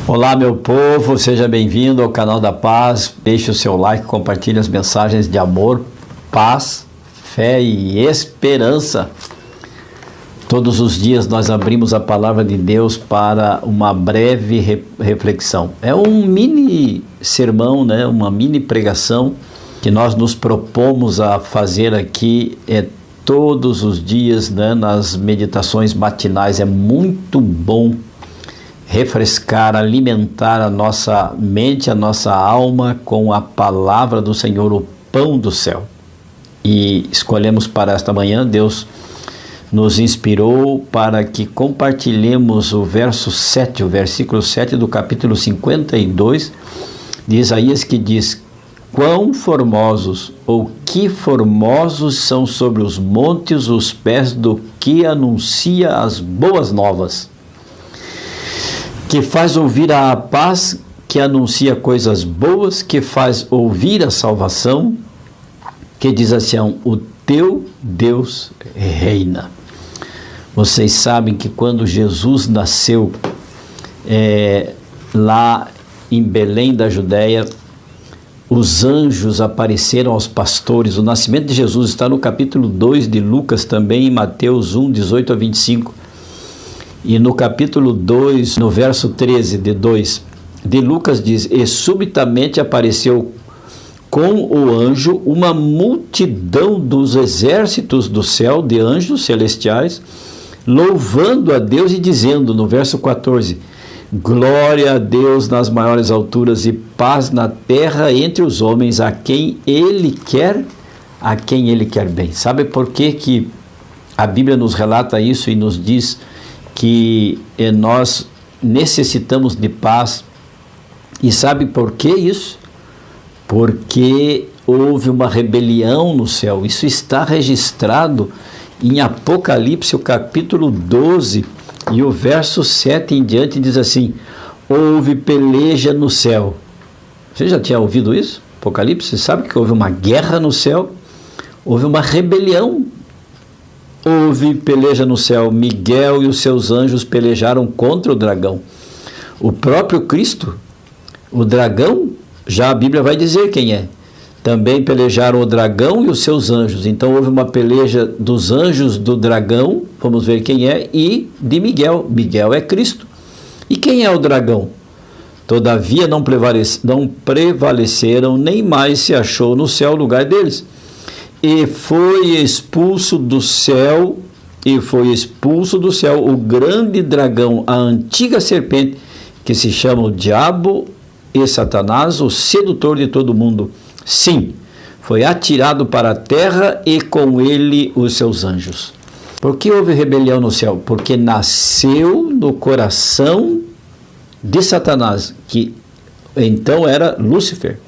Olá, meu povo, seja bem-vindo ao canal da Paz. Deixe o seu like, compartilhe as mensagens de amor, paz, fé e esperança. Todos os dias nós abrimos a palavra de Deus para uma breve reflexão. É um mini sermão, né? Uma mini pregação que nós nos propomos a fazer aqui todos os dias, né? Nas meditações matinais. É muito bom refrescar, alimentar a nossa mente, a nossa alma com a palavra do Senhor, o pão do céu. E escolhemos para esta manhã, Deus nos inspirou para que compartilhemos o versículo 7 do capítulo 52 de Isaías, que diz: quão formosos, ou que formosos são sobre os montes os pés do que anuncia as boas novas, que faz ouvir a paz, que anuncia coisas boas, que faz ouvir a salvação, que diz assim: o teu Deus reina. Vocês sabem que quando Jesus nasceu lá em Belém da Judéia, os anjos apareceram aos pastores. O nascimento de Jesus está no capítulo 2 de Lucas, também em Mateus 1, 18 a 25. E no capítulo 2, no verso 13 de Lucas diz: e subitamente apareceu com o anjo uma multidão dos exércitos do céu, de anjos celestiais, louvando a Deus e dizendo, no verso 14: glória a Deus nas maiores alturas e paz na terra entre os homens a quem Ele quer bem. Sabe por que a Bíblia nos relata isso e nos diz que nós necessitamos de paz? E sabe por que isso? Porque houve uma rebelião no céu. Isso está registrado em Apocalipse, o capítulo 12, e o verso 7 em diante diz assim: houve peleja no céu. Você já tinha ouvido isso? Apocalipse, você sabe que houve uma guerra no céu, houve uma rebelião. Houve peleja no céu. Miguel e os seus anjos pelejaram contra o dragão. O próprio Cristo, o dragão, já a Bíblia vai dizer quem é. Também pelejaram o dragão e os seus anjos. Então houve uma peleja dos anjos do dragão, vamos ver quem é, e de Miguel. Miguel é Cristo. E quem é o dragão? Todavia não prevaleceram, nem mais se achou no céu o lugar deles. E foi expulso do céu o grande dragão, a antiga serpente, que se chama o diabo e Satanás, o sedutor de todo mundo. Sim, foi atirado para a terra e com ele os seus anjos. Por que houve rebelião no céu? Porque nasceu no coração de Satanás, que então era Lúcifer,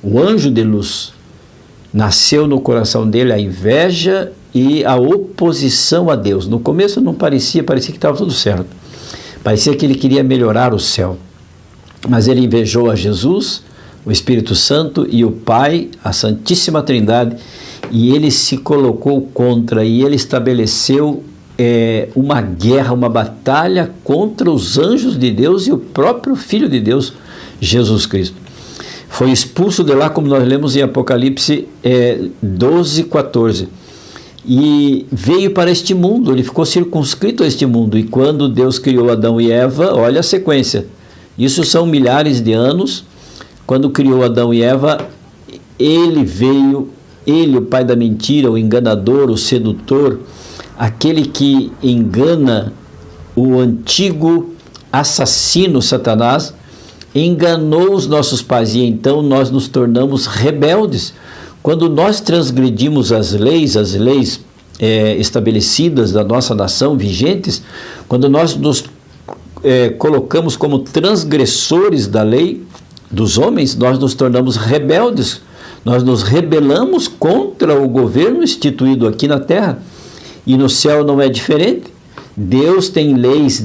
o anjo de luz. Nasceu no coração dele a inveja e a oposição a Deus. No começo não parecia que estava tudo certo. Parecia que ele queria melhorar o céu. Mas ele invejou a Jesus, o Espírito Santo e o Pai, a Santíssima Trindade, e ele se colocou contra, e ele estabeleceu uma guerra, uma batalha contra os anjos de Deus e o próprio Filho de Deus, Jesus Cristo. Foi expulso de lá, como nós lemos em Apocalipse 12, 14. E veio para este mundo, ele ficou circunscrito a este mundo. E quando Deus criou Adão e Eva, olha a sequência. Isso são milhares de anos. Quando criou Adão e Eva, ele, o pai da mentira, o enganador, o sedutor, aquele que engana, o antigo assassino Satanás, enganou os nossos pais, e então nós nos tornamos rebeldes. Quando nós transgredimos as leis estabelecidas da nossa nação, vigentes, quando nós nos colocamos como transgressores da lei dos homens, nós nos tornamos rebeldes, nós nos rebelamos contra o governo instituído aqui na terra, e no céu não é diferente. Deus tem leis,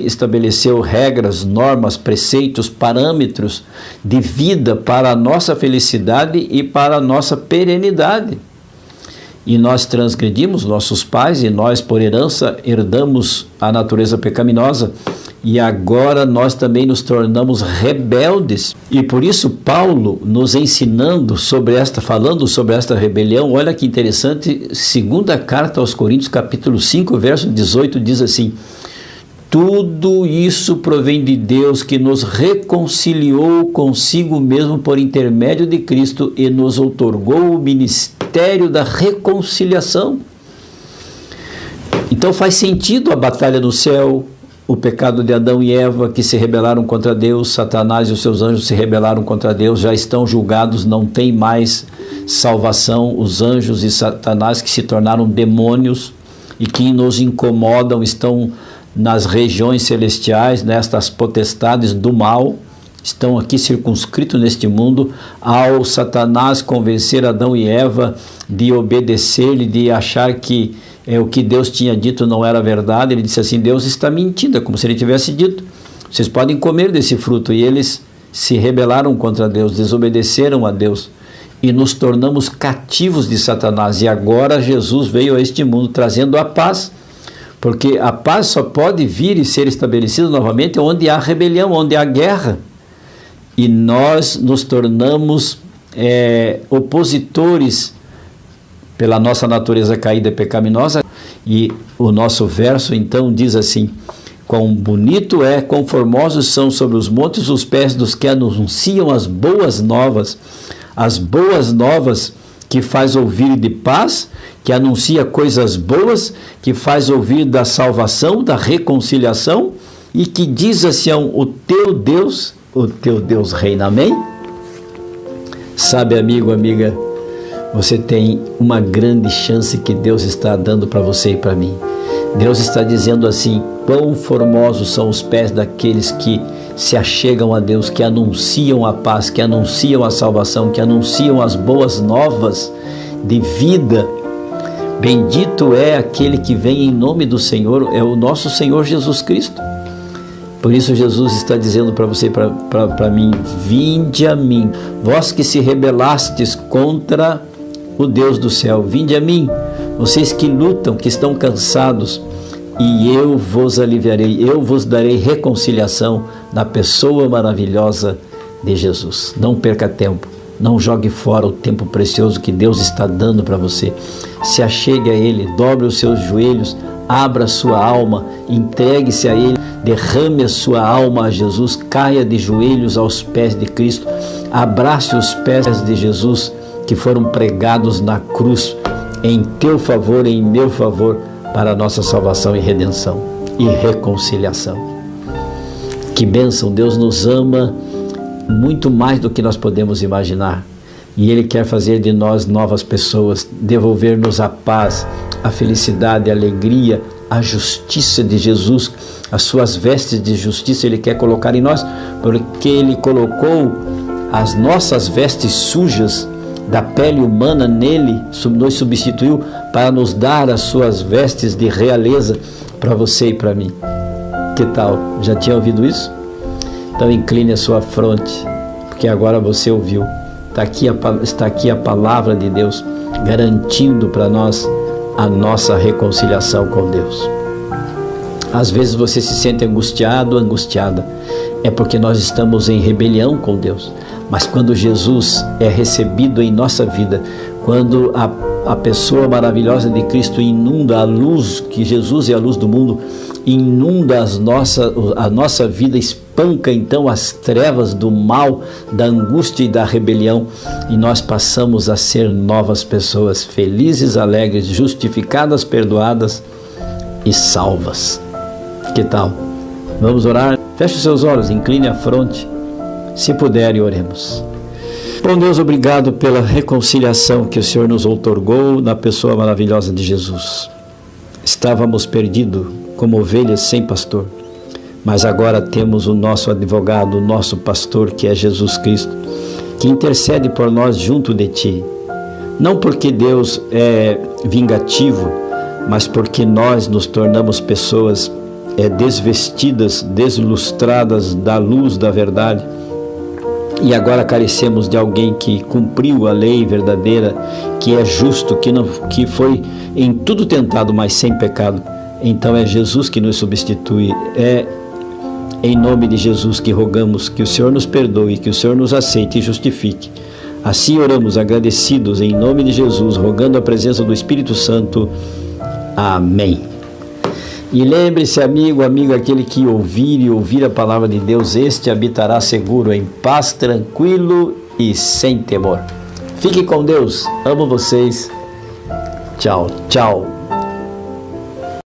estabeleceu regras, normas, preceitos, parâmetros de vida para a nossa felicidade e para a nossa perenidade. E nós transgredimos nossos pais, e nós, por herança, herdamos a natureza pecaminosa. e agora nós também nos tornamos rebeldes. E por isso Paulo, nos ensinando sobre falando sobre esta rebelião, olha que interessante, segunda carta aos Coríntios, capítulo 5, verso 18, diz assim: tudo isso provém de Deus, que nos reconciliou consigo mesmo por intermédio de Cristo e nos outorgou o ministério da reconciliação. Então faz sentido a batalha no céu, o pecado de Adão e Eva que se rebelaram contra Deus, Satanás e os seus anjos se rebelaram contra Deus, já estão julgados, não tem mais salvação. Os anjos e Satanás que se tornaram demônios e que nos incomodam, estão nas regiões celestiais, nestas potestades do mal, estão aqui circunscritos neste mundo. Ao Satanás convencer Adão e Eva de obedecer-lhe, de achar que o que Deus tinha dito não era verdade, ele disse assim: Deus está mentindo, é como se ele tivesse dito, vocês podem comer desse fruto. E eles se rebelaram contra Deus, desobedeceram a Deus, e nos tornamos cativos de Satanás. E agora Jesus veio a este mundo trazendo a paz, porque a paz só pode vir e ser estabelecida novamente onde há rebelião, onde há guerra. E nós nos tornamos opositores pela nossa natureza caída e pecaminosa. E o nosso verso então diz assim: quão bonito é, quão formosos são sobre os montes os pés dos que anunciam as boas novas que faz ouvir de paz, que anuncia coisas boas, que faz ouvir da salvação, da reconciliação, e que diz a Sião: o teu Deus reina. Amém? Sabe, amigo, amiga, você tem uma grande chance que Deus está dando para você e para mim. Deus está dizendo assim: quão formosos são os pés daqueles que se achegam a Deus, que anunciam a paz, que anunciam a salvação, que anunciam as boas novas de vida. Bendito é aquele que vem em nome do Senhor, é o nosso Senhor Jesus Cristo. Por isso Jesus está dizendo para você e para mim: vinde a mim, vós que se rebelastes contra o Deus do céu, vinde a mim, vocês que lutam, que estão cansados, e eu vos aliviarei, eu vos darei reconciliação na pessoa maravilhosa de Jesus. Não perca tempo, não jogue fora o tempo precioso que Deus está dando para você. Se achegue a Ele, dobre os seus joelhos, abra a sua alma, entregue-se a Ele, derrame a sua alma a Jesus, caia de joelhos aos pés de Cristo, abrace os pés de Jesus que foram pregados na cruz em teu favor e em meu favor, para a nossa salvação e redenção e reconciliação. Que bênção! Deus nos ama muito mais do que nós podemos imaginar, e Ele quer fazer de nós novas pessoas, devolver-nos a paz, a felicidade, a alegria, a justiça de Jesus, as suas vestes de justiça Ele quer colocar em nós, porque Ele colocou as nossas vestes sujas da pele humana nele, nos substituiu para nos dar as suas vestes de realeza para você e para mim. Que tal? Já tinha ouvido isso? Então incline a sua fronte, porque agora você ouviu. Está aqui a palavra de Deus garantindo para nós a nossa reconciliação com Deus. Às vezes você se sente angustiado, angustiada, é porque nós estamos em rebelião com Deus. Mas quando Jesus é recebido em nossa vida, quando a pessoa maravilhosa de Cristo inunda a luz, que Jesus é a luz do mundo, inunda a nossa vida, espanca então as trevas do mal, da angústia e da rebelião, e nós passamos a ser novas pessoas, felizes, alegres, justificadas, perdoadas e salvas. Que tal? Vamos orar? Feche os seus olhos, incline a fronte, se puder, e oremos. Bom Deus, obrigado pela reconciliação que o Senhor nos outorgou na pessoa maravilhosa de Jesus. Estávamos perdidos como ovelhas sem pastor, mas agora temos o nosso advogado, o nosso pastor, que é Jesus Cristo, que intercede por nós junto de Ti. Não porque Deus é vingativo, mas porque nós nos tornamos pessoas desvestidas, deslustradas da luz da verdade, e agora carecemos de alguém que cumpriu a lei verdadeira, que é justo, que foi em tudo tentado, mas sem pecado. Então é Jesus que nos substitui, é Em nome de Jesus que rogamos que o Senhor nos perdoe, que o Senhor nos aceite e justifique. Assim oramos agradecidos em nome de Jesus, rogando a presença do Espírito Santo. Amém. E lembre-se, amigo, aquele que ouvir a palavra de Deus, este habitará seguro, em paz, tranquilo e sem temor. Fique com Deus. Amo vocês. Tchau, tchau.